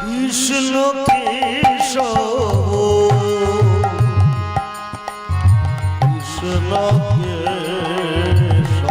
কৃষ্ণ কেশব কৃষ্ণ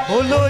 হলো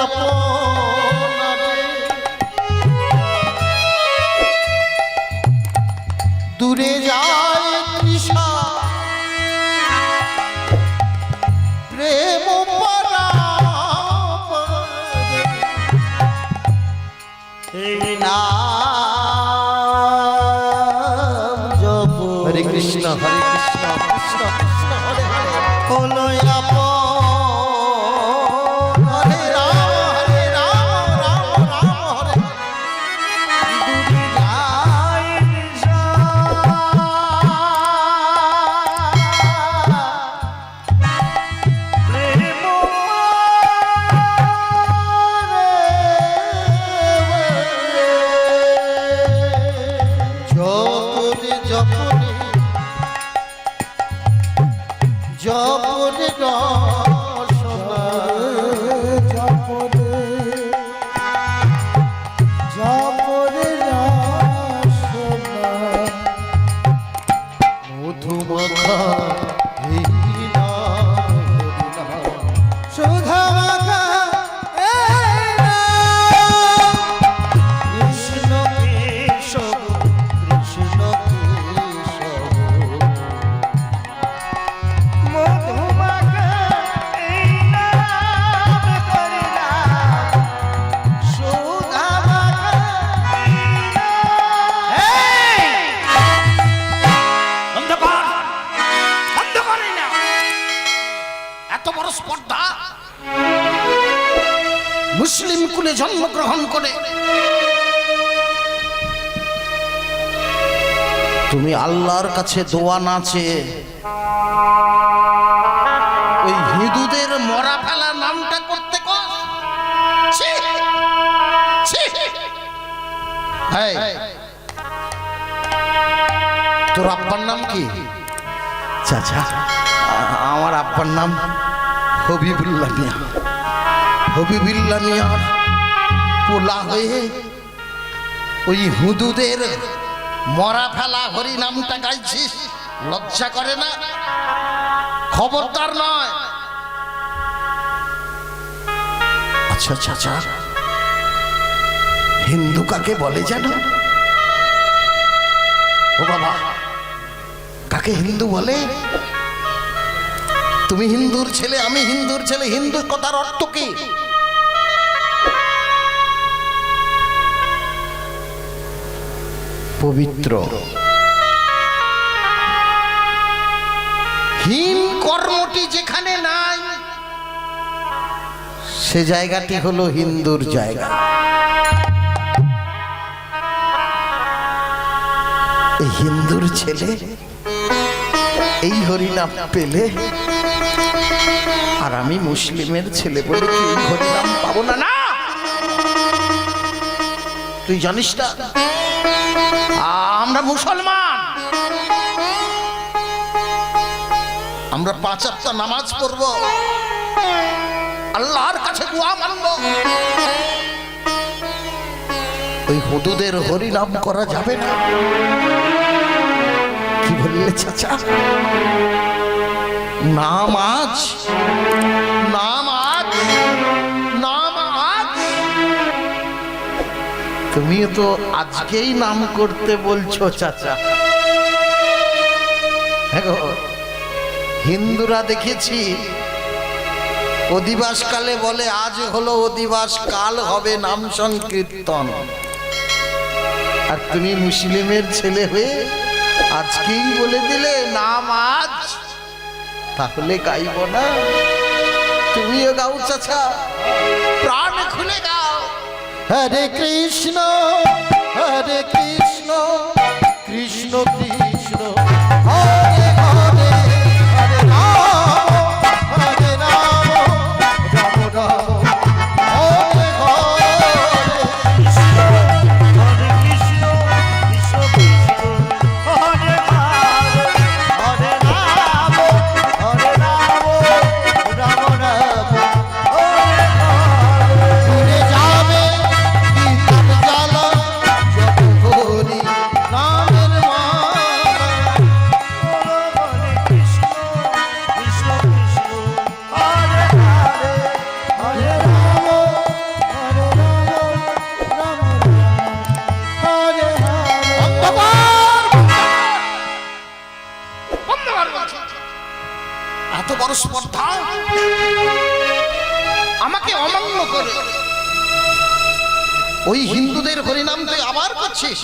আপনারে দূরে যায় তৃষা প্রেম এই নাম জপ হরে কৃষ্ণ কৃষ্ণ কৃষ্ণ হরে হরে হলো মুসলিম কুলে জন্মগ্রহণ করে তুমি আল্লাহর কাছে দোয়া না চেয়ে ওই হিন্দুদের মরা ফেলা নামটা করতে তোর আব্বার নাম কি? চাচা আমার আব্বার নাম হবিবুল্লাহ মিয়া। হবিবুল্লাহ মিয়ার পোলা হয়ে ওই হুদুদের মরা ফেলা হরি নামটা গাইছিস, লজ্জা করে না? খবরদার নয়। আচ্ছা চাচা, হিন্দু কাকে বলে জানো? ও বাবা, কাকে হিন্দু বলে? তুমি হিন্দুর ছেলে, আমি হিন্দুর ছেলে, হিন্দু কথার অর্থ কি? পবিত্র। হীন কর্মটি যেখানে নাই সে জায়গাটি হলো হিন্দুর জায়গা। এই হিন্দুর ছেলে এই হরিনাম পেলে, আর আমি মুসলিমের ছেলে বলে কি এই হরিনাম পাবো না? না, তুই জানিস না আমরা মুসলমান, আমরা 5 ওয়াক্ত নামাজ পড়ব, আল্লাহর কাছে দোয়া মানব। ওই হুদুদের হরিনাম করা যাবে না। কি বললে চাচা? নামাজ নামাজ নামাজ, তুমিও তো আজকেই নাম করতে বলছো চাচা। হ্যাঁ, হিন্দুরা দেখেছি অধিবাস কালে বলে আজ হলো অধিবাস, কাল হবে নাম সংকীর্তন। আর তুমি মুসলিমের ছেলে হয়ে আজকেই বলে দিলে নামাজ, তাহলে গাইব না? তুমিও গাও চাচা, প্রাণ খুলে গাও। হরে কৃষ্ণ হরে কৃষ্ণ কৃষ্ণ কৃষ্ণ হরে হরে, হরে রাম হরে রাম রাম রাম হরে হরে। হরে কৃষ্ণ কৃষ্ণ কৃষ্ণ হরে রাম হরে রাম হরে রাম রাম রাম হরে হরে। ঘুরে যাবে গীতার জ্বালা যত হরি নামের মালা। হরে কৃষ্ণ কৃষ্ণ কৃষ্ণ হরে হরে হরে রাম হরে রাম রাম রাম হরে হরে। এত বড় স্পর্ধা আমাকে অমান্য করে ওই হিন্দুদের হরিনাম তুই আবার করছিস?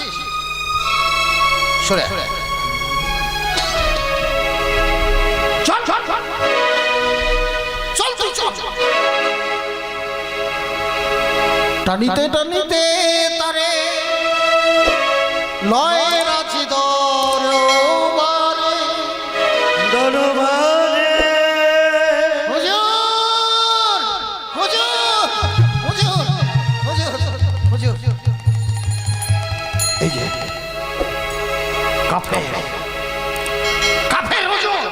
সরে চল চল চল চল তুই চল। টানিতে টানিতে তারে লয় রাজি দরবারে। দরবারে হুজুর হুজুর হুজুর হুজুর হুজুর, এই যে কাফের কাফের হুজুর,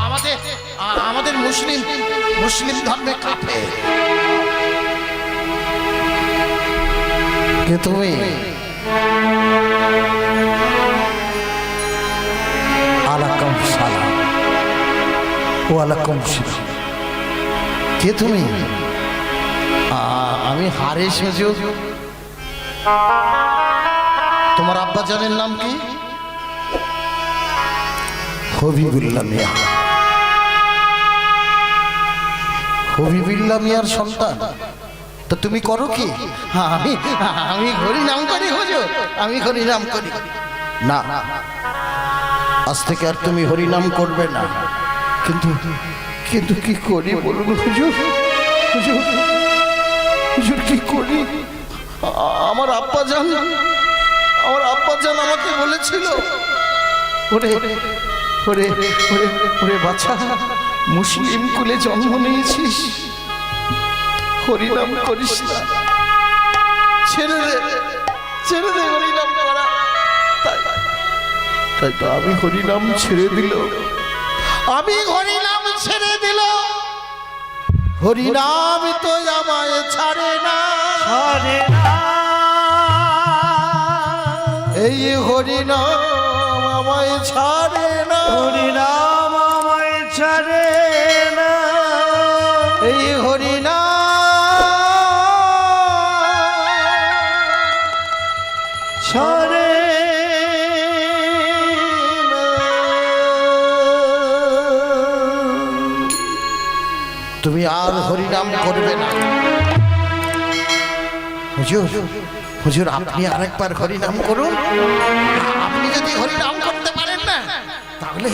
আমাদের আমাদের মুসলিম মুসলিম ধর্মে কাফের। কে তুমি? আলাইকুম সালাম। ওয়ালাইকুম সালাম। কে তুমি? আমি হারেস হুজুর। তোমার আব্বা জানের নাম কি? হবিবুল্লাহ মিয়া। হবিবুল্লাহ মিয়ার সন্তান তো তুমি করো কি? আমি আমি হরি নাম করি হুজুর, আমি হরি নাম করি। না, আজ থেকে আর তুমি হরি নাম করবে না। কিন্তু কিন্তু কি করি বলুন হুজুর? হুজুর হুজুর কি করি? আমার আব্বা জান আমাকে বলেছিল, ওরে ওরে ওরে ওরে বাচ্চা, মুসলিম কুলে জন্ম নিয়েছিস, হরিনাম করিস না, ছেড়ে দে হরিনাম করা। তাই তো আমি হরিনাম ছেড়ে দিল, হরিনাম তো আমায় ছাড়ে না, হরে রাম এই হরিনাম আমায় ছাড়ে না, হরে রাম আমায় ছাড়ে না, এই হরিনাম ছাড়ে না। তুমি আর হরিনাম করবে না। হুজুর হুজুর আপনি আরেকবার হরিনাম করুন। আপনি যদি হরিনাম করতে পারেন না, তাহলে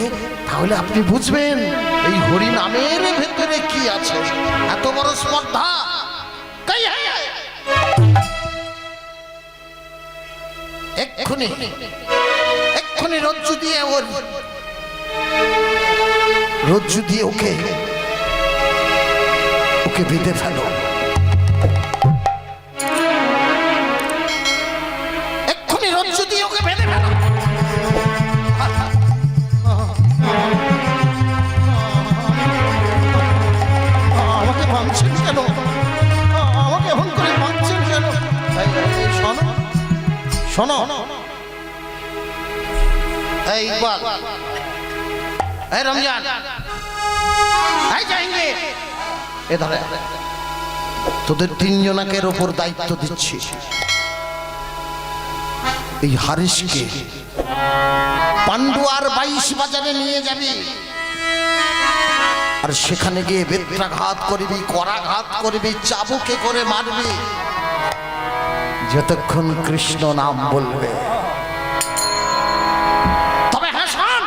তাহলে আপনি বুঝবেন এই হরি নামের ভেতরে কি আছে। এত বড় স্পর্ধা এক্ষুনি এক্ষুনি রজ্জু দিয়ে ওকে ওকে বেঁধে ফেলো। এক্ষুনি রজ্জু দিয়ে ওকে বেঁধে ফেলো। আমাকে ভাঙছেন কেন? আমাকে এমন করে ভাঙছেন কেন? শোনো শোনো এই ইকবাল, এই রমজান, এই জাহাঙ্গীর, এ ধরে তোদের তিনজনাকের ওপর দায়িত্ব দিচ্ছি। এই হারিসকে পান্ডুয়ার 22 বাজারে নিয়ে যাবি, আর সেখানে গিয়ে বেত্রাঘাত করবি, করাঘাত করবি, চাবুকে করে মারবি যতক্ষণ কৃষ্ণ নাম বলবে। তবে হ্যাঁ শোন,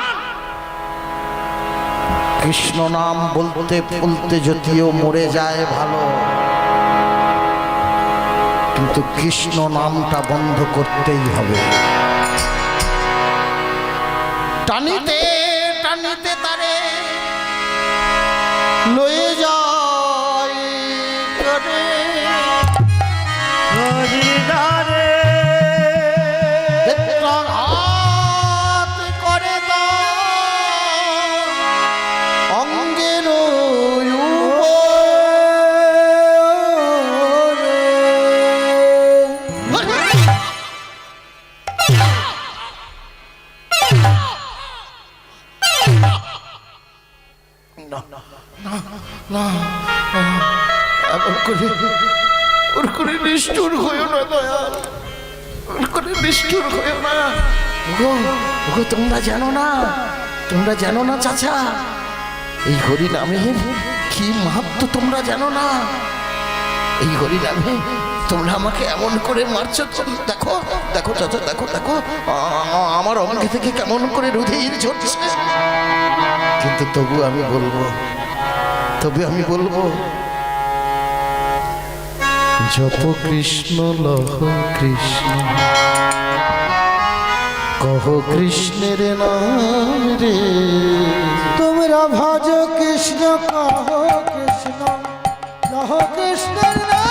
কৃষ্ণ নাম বলতে বলতে যদিও মরে যায় ভালো, কিন্তু কৃষ্ণ নামটা বন্ধ করতেই হবে। টানিতে টানিতে তারে লয়ে যায় করে হরিদারে হাত করে অঙ্গের ওর করে নিষ্ঠুর হয়েও না দয়াল, ওর করে নিষ্ঠুর হয়েও না। ওগো ওগো, তোমরা জানো না, তোমরা জানো না চাচা, এই হরি নামের কি মাহাত্ম তোমরা জানো না। এই হরি নামে তোমরা আমাকে এমন করে মারছো। দেখো দেখো চাচা, দেখো দেখো আমার অঙ্গে থেকে কেমন করে রুধির ঝরছে। কিন্তু তবু আমি বলবো জপ কৃষ্ণ লহ কৃষ্ণ, কহ কৃষ্ণের নাম রে। তোমরা ভজ কৃষ্ণ, কহ কৃষ্ণ, লহ কৃষ্ণের নাম।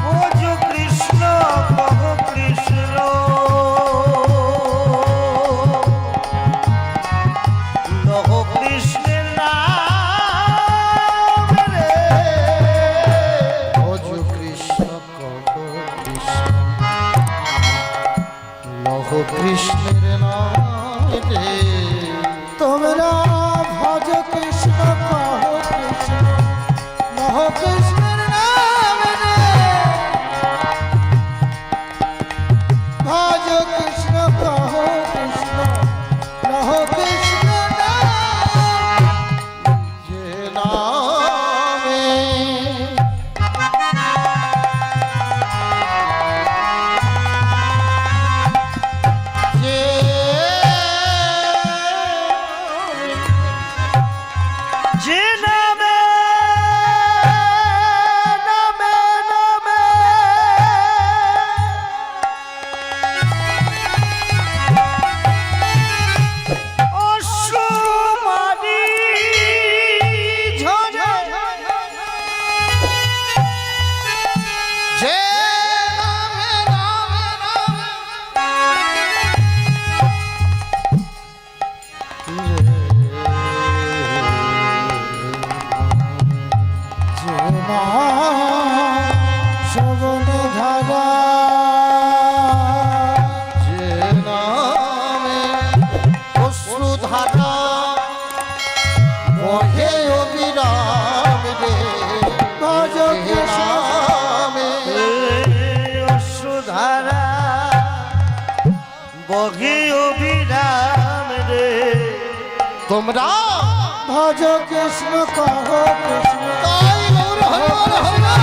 ভজ কৃষ্ণ কহ কৃষ্ণ, লহ কৃষ্ণের নাম রে। ভজ কৃষ্ণ কহ কৃষ্ণ, লহ কৃষ্ণের নাম রে। তোমরা ভজ কৃষ্ণ, কহ কৃষ্ণ, লহ কৃষ্ণের নাম রে। ভজ কৃষ্ণ, কহ কৃষ্ণ, লহ কৃষ্ণ নাম। যে নামে যে যে নামে নামে নামে অসুমারি ঝরে, যে নামে নামে শ্রবণ ধারা যে নামে অশ্রুধারা বহে অবিরাম রে। ভজ যে কৃষ্ণ, নামে অশ্রুধারা বহে অভিরাম রে। তোমরা ভজ কৃষ্ণ, কহ কৃষ্ণ, তাই গৌর হরি বল হরি বল।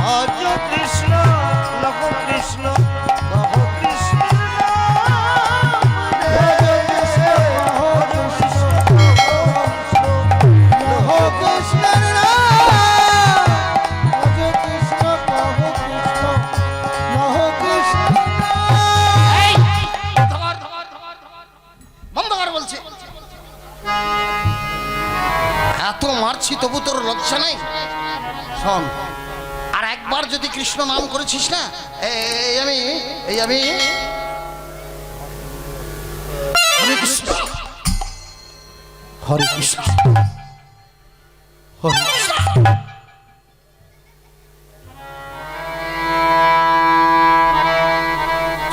ভজ কৃষ্ণ লহ কৃষ্ণ, কহ আছি তবু তোর লজ্জা নাই? শোন, আর একবার যদি কৃষ্ণ নাম করেছিস না, এই আমি হরে কৃষ্ণ হরে কৃষ্ণ হরে কৃষ্ণ।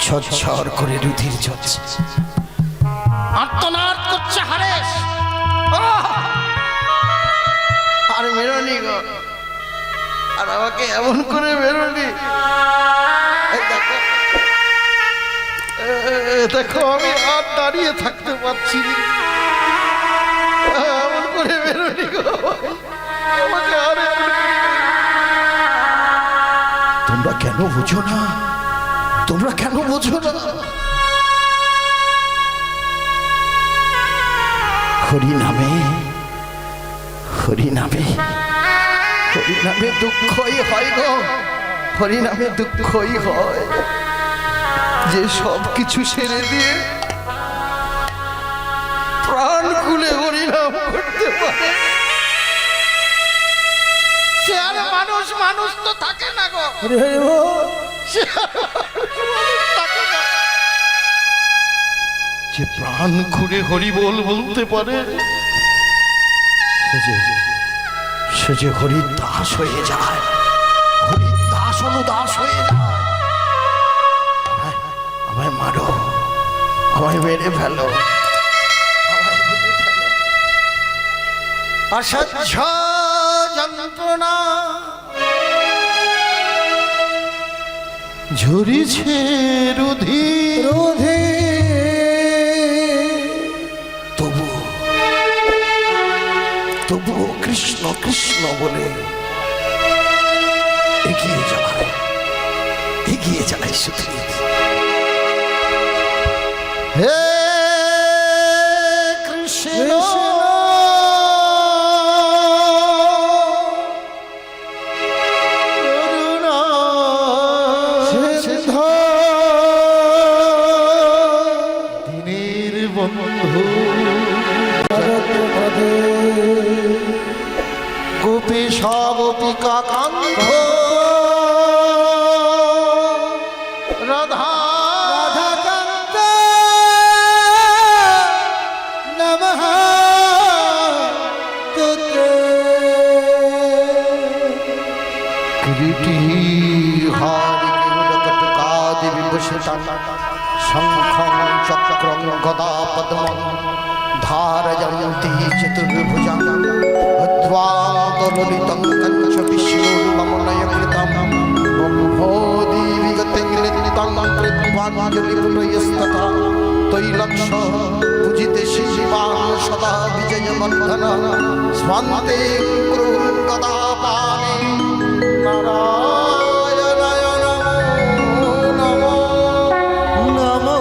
ঝরঝর করে রুধির ঝরছে, আর্তনাদ করছে হারেশ। আর মেরোনি গো, আর আমাকে এমন করে মেরোনি। দেখো আমি আর দাঁড়িয়ে থাকতে পারছি না, এমন করে মেরোনি গো আমাকে আর। তোমরা কেন বুঝো না? তোমরা কেন বোঝো না? হরি নামে হরি নামে হরি নামে দুঃখই হয় গো, হরি নামে দুঃখই হয়। যে সব কিছু ছেড়ে দিয়ে প্রাণ খুলে হরি নাম করতে পারে, সে আর মানুষ মানুষ তো থাকে না গো। যে প্রাণ খুলে হরি বল বলতে পারে, সে যে হরির দাস হয়ে যায়, হরির দাস অনুদাস হয়ে যায়। আমায় মারো, আমায় মেরে ফেলো, অসহ্য যন্ত্রণা ঝরিছে রুধির, তবুও কৃষ্ণ কৃষ্ণ বলে এগিয়ে যায় সুধীর। হে কৃষ্ণ দিনের বন্ধু গোপী সগোপিকা কান্ত রাধা রাধাকান্ত নমঃ তুতে। কিরীটি হারি কেবলকটকাদি বিভূষিতান শঙ্খং চক্রং গদা পদ্মং ধারয়ন্তি চতুর্ভুজাং উদ্ধ্বান্তরলিतं কঞ্চ বিষ্ণুর্মমনয়কৃतं ব্রহ্মোদি বিগতে নৃত্যং কৃত্বাঞ্জলিপুরয়স্তথা তৈলক্ষ পূজিতে শিবাং সদা বিজয়বন্ধন স্বন্তে ক্রুং গদাপানে নারায়ণায় নমো নমো।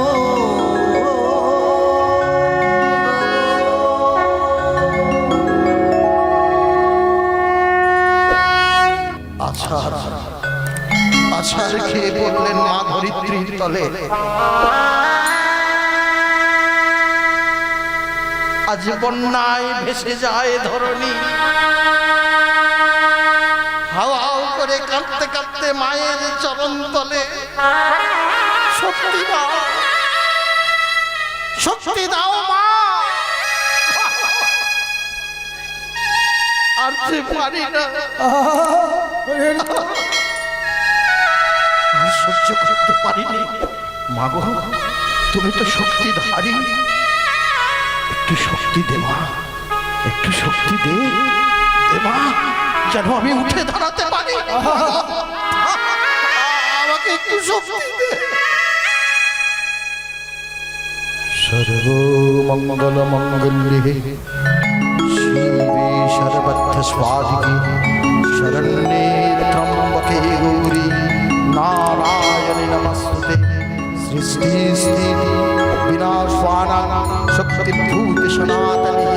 আছাড় খেয়ে পড়লেন মা ধরিত্রীর তলে। আজ বন্যায় ভেসে যায় ধরণী, হাওয়াও করে কাঁদতে কাঁদতে মায়ের চরণ তলে। শক্তি দাও, শক্তি দাও মা, আর যে পারি না, আর সহ্য করতে পারিনি। মাগো তুমি তো শক্তিধারী, একটু শক্তি দে মা, একটু শক্তি দে মা, যেন আমি উঠে দাঁড়াতে পারি। আমাকে একটু শক্তি দে। সর্বমঙ্গল মঙ্গলে শিবে সর্বত্র স্বাধিকে শরণ্যে ত্র্যম্বকে গৌরী নারায়ণে নমস্তুতে। সৃষ্টি স্থিতি বিনাশানাং শক্তিভূত সনাতনে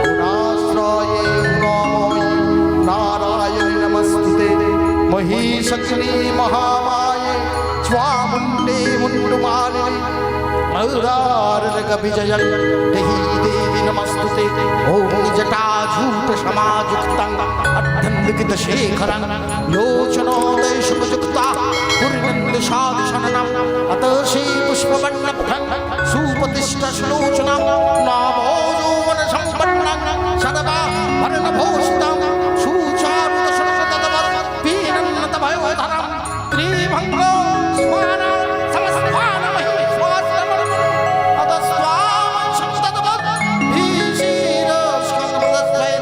গুণাশ্রয়ে গুণময়ী নারায়ণে নমস্তুতে। মহিষগ্নি মহামায়ে স্বামুণ্ডে মুণ্ডমালিনী ঔরারগ বিজয়ং দেহি দেবী नमस्तुते ओम जटाजूट समाजुक्तं अद्धन्वित शेखरं लोचनोदय शुभयुक्ता पूर्णन्दशादिशननम् अत श्री पुष्पवर्णपुटं सुप्रतिष्ठ सुलोचनं नामो यौवन संपन्नं सदा वर्णभूषितं सुचारुदशनतमत् पीनन्नतभयोधरं त्रिभङ्गो स्मरण समस्वानमहि स्वास्त्रमणि अतस्त्वां संततवत् भीषीरस्कन्दमदस्वै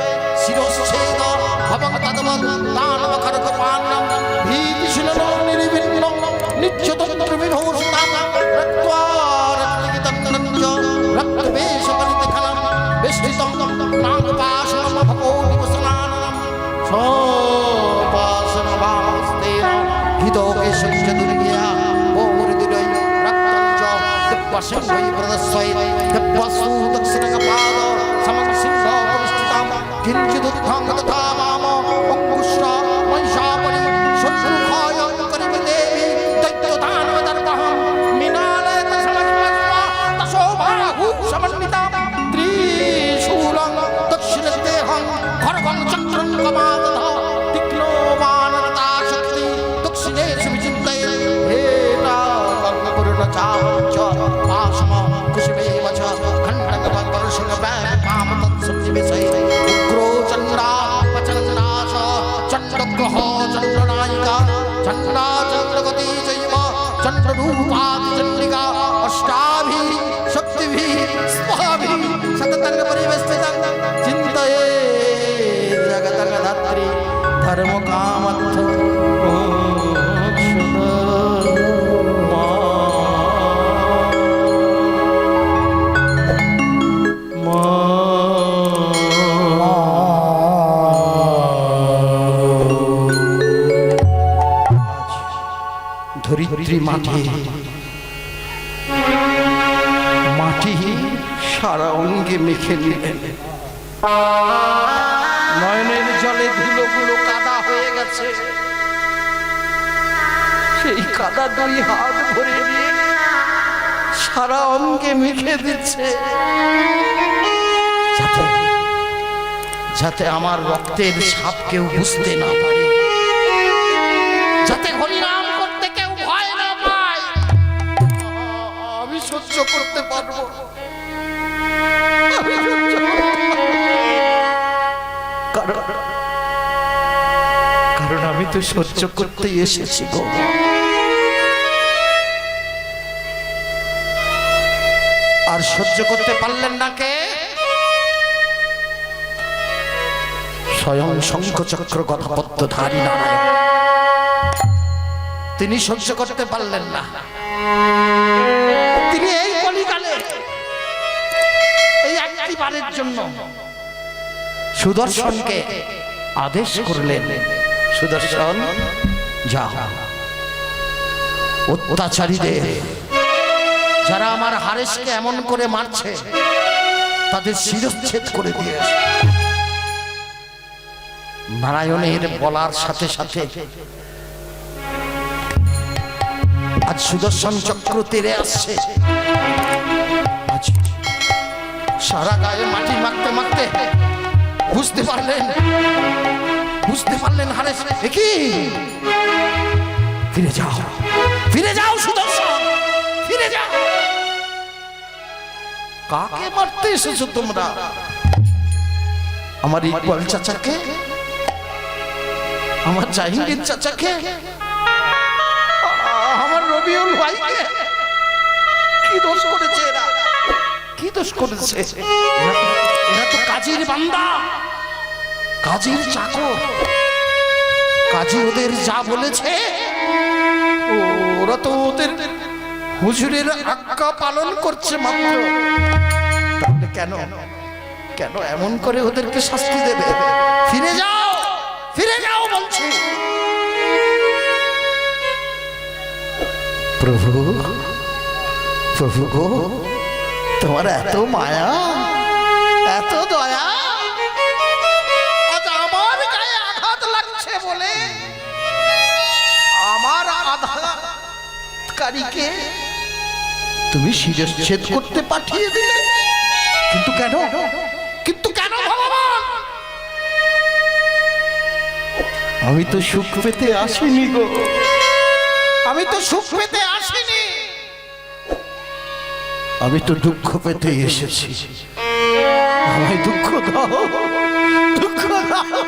शिरोच्छेद भवं तदवत् दानवखड्गपान्नं भीतिशिलनो निर्विघ्नं नित्यतन्त्रविभूषितं रक्त्वा रक्तलिखितं नरञ्ज रक्तवेषपरितखलं विष्ठितं नागपाशनमभकोटिवसनाननं सोपासनवामस्तेन हितोकेशञ्च दुर्गया ओमृदिरै रक्तं च दिव्यसिंहै प्रदस्वै दिव्यसु दक्षिणकपाद समसिंहपरिष्ठितं किञ्चिदुत्थं तथा वाम अङ्कुश्र महिषापरि शत्रुखाय करिवे देवी दैत्यदानवदर्पः मिनालयत समस्वा तशो बाहु समन्विता त्रिशूलं दक्षिणदेहं खड्गं चक्रं कमादः तीक्ष्णो वानरता शक्ति दक्षिणेषु विचिन्तये हेताकङ्पूर्णचापं च पाशम कुशमेव च खण्डकपर्शुनपामतत्संनिविशये उग्रो चण्डापचण्डा च चण्डग्रह चण्डनायिका चण्डा चण्डगती चैव चण्डरूपादिचण्डिका अष्टाभिः शक्तिभिः स्वाभिः सततं परिवेष्टितं चिन्तये जगतं धात्री धर्मकामर्थ ধরিত্রী মাটি মাটি সারা অঙ্গে মেখে নিলেন নয়নের জলে ধুলোগুলো কাদা হয়ে গেছে সেই কাদা দুই হাত ভরে নিয়ে সারা অঙ্গে মেখে দিচ্ছে যাতে আমার রক্তের ছাপ কেউ বুঝতে না পারে, যাতে হরিনাম করতে কেউ ভয় না পায়। আমি সহ্য করতে পারবো, কারণ আমি তো সহ্য করতে এসেছি গো। আর সহ্য করতে পারলেন না কে? স্বয়ং শঙ্খচক্র গদাপদ্মধারী নারায়ণ। তিনি সহ্য করতে পারলেন না। তিনি এই কলিকালে এই একটিবারের জন্য সুদর্শনকে আদেশ করলেন, সুদর্শন যাও, অত্যাচারীদের যারা আমার হারেসকে এমন করে মারছে তাদের শিরচ্ছেদ করে দিয়ে আসো। নারায়ণের বলার সাথে সাথে আজ সুদর্শন চক্র তীরে আসছে। সারা গায়ে মাটি মাখতে মাখতে বুঝতে পারলেন হারেস কি? ফিরে যাও, ফিরে যাও সুদর্শন, ফিরে যাও। কাকে মারতে এসেছো তোমরা? আমার ইকবাল চাচাকে, আমার জাহিঙ্গীর চাচাকে, আমার রবিউল ভাইকে? কি দোষ করেছে এরা? কি দোষ করেছে? এরা তো কাজীর বান্দা, কাজীর চাকর। কাজী ওদের যা বলেছে ওরা তো ওদের হুজুরের আজ্ঞা পালন করছে মাত্র। তাহলে কেন কেন এমন করে ওদেরকে শাস্তি দেবে? ফিরে যাও, ফিরে যাও বলছি। প্রভু, প্রভু গো, তোমার এত মায়া, এত দয়া, আজ আমার গায়ে আঘাত লাগছে বলে আমার আঘাতকারীকে তুমি শিরচ্ছেদ করতে পাঠিয়ে দিলে। কিন্তু কেন? কিন্তু কেন ভগবান? আমি তো সুখ পেতে আসিনি গো, আমি তো সুখ পেতে আসিনি, আমি তো দুঃখ পেতে এসেছি। আমায় দুঃখ দাও, দুঃখ দাও,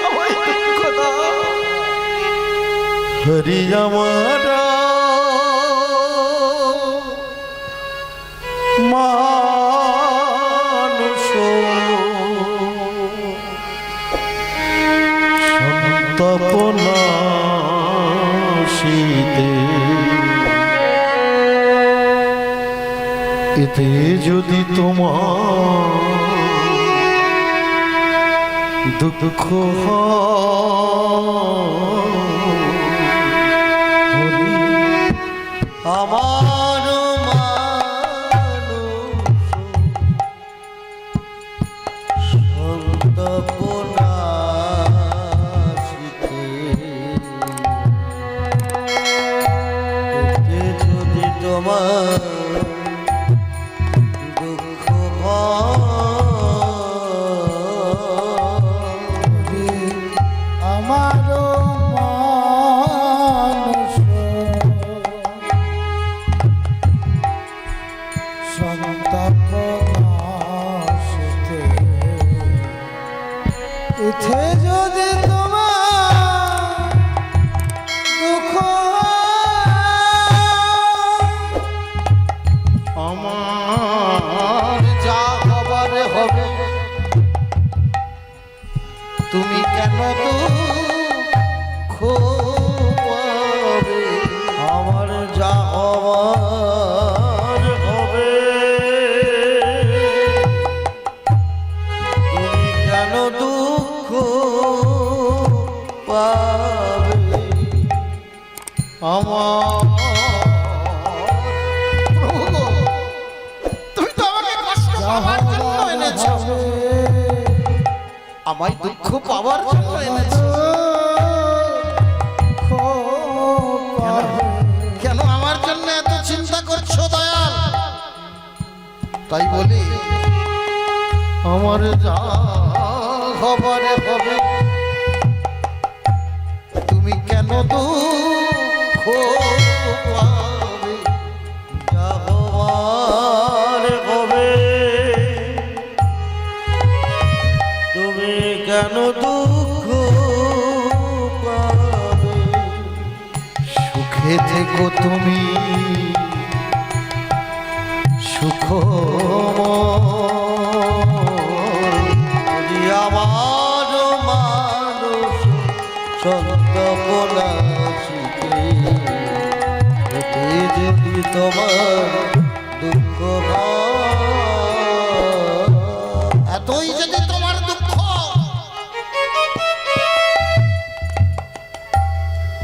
আমায় দুঃখ দাও। হরি আমার মানুষ সন্তপনা শীতে, এতে যদি তোমার দুঃখ আমার যদি তোমার দুঃখ আমারও মানুষ সন্তাপনাশিতে, ইথে যদি তোমার দুঃখ আমার যা হবার হবে, তুমি কেন দুঃখ পাবে? আমার যা হবার হবে, তুমি কেন দুঃখ পাবে? আমার প্রভু গো, তুমি তো আমাকে কষ্ট পাওয়ার জন্য এনেছো, আমায় দুঃখ পাওয়ার জন্য এনেছো। কেন আমার জন্য এত চিন্তা করছো দয়াল? তাই বলি আমার যা হবার হবে, তুমি কেন দুঃখ পাবে? যা হবার হবে, তুমি কেন দুঃখ পাবে? সুখে থেকো তুমি সুখময়, যদি আমার মানুষ সন্তপনাশিতে, এতে যদি তোমার দুঃখ হয়, এতই যদি তোমার দুঃখ,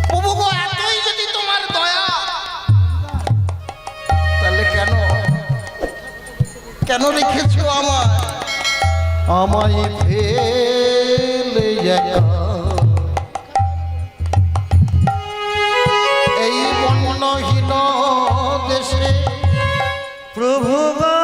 প্রভু গো, এতই যদি তোমার দয়া, তাহলে কেন কেন রেখেছো আমায় ফেলে একা এই বর্ণহীন দেশে? প্রভু গো,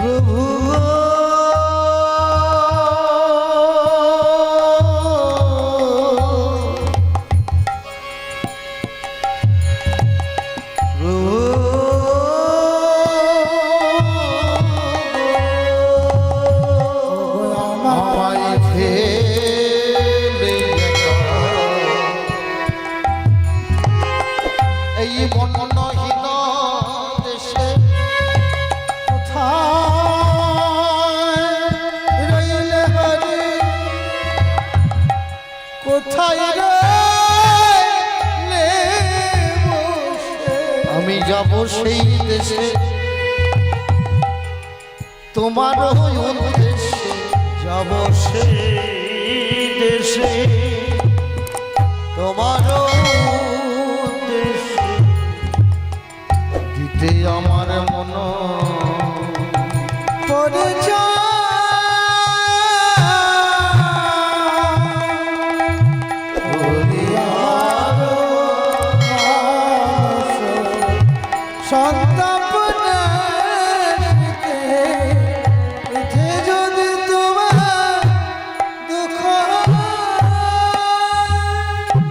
প্রভু আমায় ফেলে একা এই বর্ণহীন দেশে কোথায় রইলে হরি, কোথায় রইলে বসে? আমি যাব সেই দেশে তোমার উদ্দেশ্যে, যাব সেই দেশে তোমারও দেশে দিতে আমার মন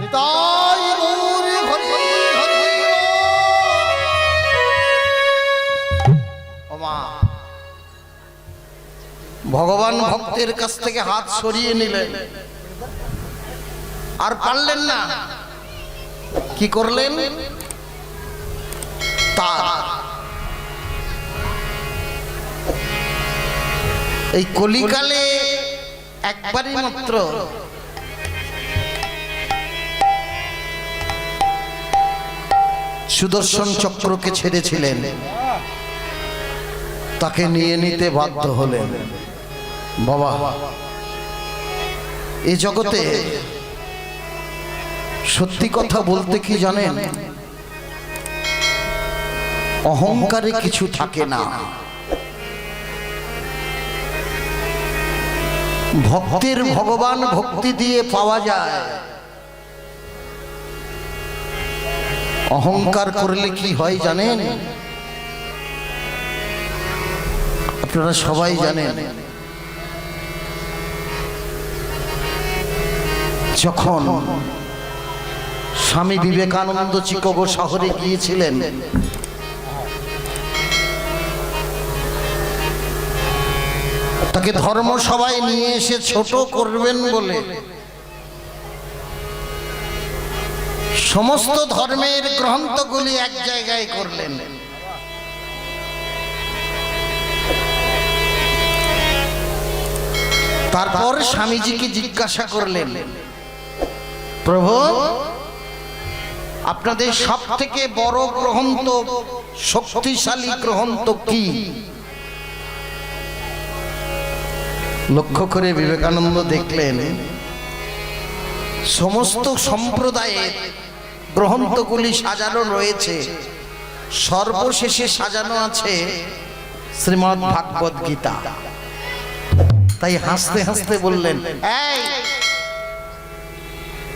নিতাই গৌর হরি হরি। ও মা, ভগবান ভক্তের কাছ থেকে হাত সরিয়ে নিলেন, আর পারলেন না। কি করলেন? তার এই কলিকালে একবারই মাত্র সুদর্শন চক্রকে ছেড়েছিলেন, তাকে নিয়ে নিতে বাধ্য হলেন। বাবা, এই জগতে সত্যি কথা বলতে কি জানেন, অহংকারে কিছু থাকে না। ভক্তের ভগবান ভক্তি দিয়ে পাওয়া যায়, অহংকার করলে কি হয় জানেন? আপনারা সবাই জানেন, যখন স্বামী বিবেকানন্দ চিকাগো শহরে গিয়েছিলেন, তাকে ধর্মসভায় নিয়ে এসে ছোট করবেন বলে সমস্ত ধর্মের গ্রন্থগুলি এক জায়গায় করলেন। তারপর স্বামীজিকে জিজ্ঞাসা করলেন, প্রভু, আপনাদের সব থেকে বড় গ্রন্থ, শক্তিশালী গ্রন্থ কি? লক্ষ্য করে বিবেকানন্দ দেখলেন সমস্ত সম্প্রদায়ের গ্রন্থগুলি সাজানো রয়েছে, সর্বশেষে সাজানো আছে শ্রীমদ্ ভাগবত গীতা। তাই হাসতে হাসতে বললেন, এই